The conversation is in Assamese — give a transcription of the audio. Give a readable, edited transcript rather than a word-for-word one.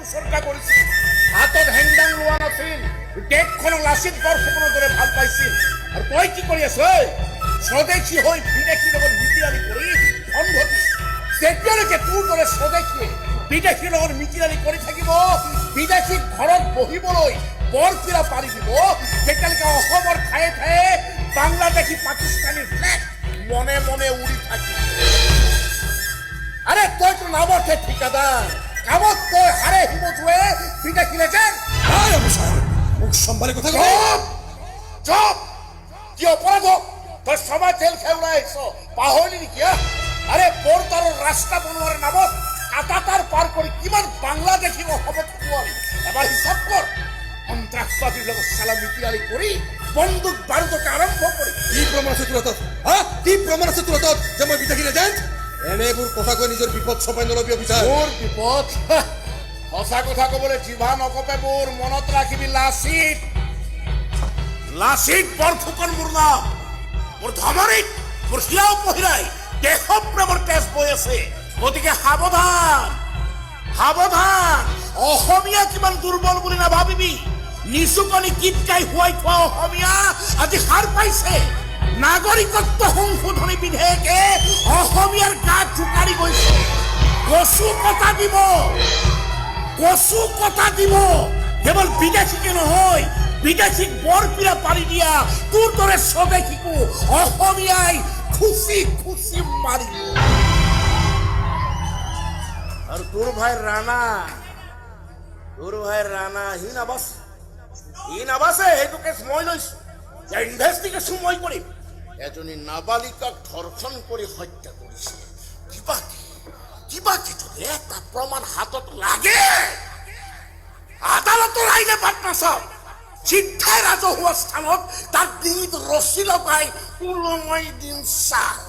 উৎসৰ্গা কৰিছিল হাতত হেংদাং লোৱা নাছিল দেশখনক লাচিত বৰফুকনৰ দৰে ভাল পাইছিল আৰু তই কি কৰি আছ স্বদেশী হৈ বিদেশীৰ লগত মিতিৰালি কৰি ধন ঘটিছ যেতিয়ালৈকে তোৰ দৰে স্বদেশীয়ে বিদেশীৰ লগত মিতিৰালি কৰি থাকিব বিদেশীক ঘৰত বহিবলৈ বৰপিৰা পাৰি দিব তেতিয়ালৈকে অসমৰ ঠায়ে ঠায়ে বাংলাদেশী পাকিস্তানী ফ্লেগ মনে মনে উৰি থাকিব আরে তুই তো নামতে ঠিকাদার কামত তুই হারে হিমতুয়ে বিদেশী লেজেন্ড আয় অফিসার মুখ সম্ভালে কথা কও চুপ চুপ কি অপরাধ তোর সবাই জেল খেউলা আইছো পাহলি নেকি আরে বর্তার রাস্তা বনোয়ার নামত কাটাতার পার করে কিমান বাংলাদেশী অসমত খুৱালি এবাৰ হিচাপ কৰ সন্ত্ৰাসবাদীৰ লগত সালা মিতিৰালি কৰি বন্দুক বাৰুদকে আৰম্ভ কৰি কি প্ৰমাণ আছে তোৰ হাতত হ্যাঁ কি প্ৰমাণ আছে তোৰ হাতত যে মই বিদেশী এজেন্ট এনেবোৰ কথা কৈ নিজৰ বিপদ ছপাই নলবি অফিসাৰ মোৰ বিপদ সঁচা কথা ক'বলৈ জিভা নকপে মোৰ মনত ৰাখিবি লাচিত লাচিত বৰফুকন মোৰ নাম মোৰ ধমনীত মোৰ শিৰাও পহিৰাই দেশপ্ৰেমৰ তেজ বৈ আছে গতিকে সাৱধান সাৱধান অসমীয়া কিমান দুৰ্বল বুলি নাভাবিবি নিচুকনি গীত গাই শুৱাই থোৱা অসমীয়া আজি সাৰ পাইছে নাগৰিকত্ব সংশোধনী বিধেয়কে অসমীয়াৰ গাত জোকাৰি গৈছে কচু কটা দিব কেৱল বিদেশীকে নহয় বিদেশীক বৰপিৰা পাৰি দিয়া তোৰ দৰে স্বদেশীকো অসমীয়াই খুচি খুচি মাৰিব আৰু তোৰ ভাই ৰাণা সি নাবাছে সেইটো কেছ মই লৈছো ইনভেষ্টিগেশ্যন মই কৰিম এজনী নাবালিকাক ধৰ্ষণ কৰি হত্যা কৰিছে কিবা যদি এটা প্ৰমাণ হাতত লাগে আদালতৰ আইনে বাট নাচাও চিন্তাই ৰাজহুৱা স্থানত তাক ডিঙিত ৰছী লগাই ওলমাই দিম চাহ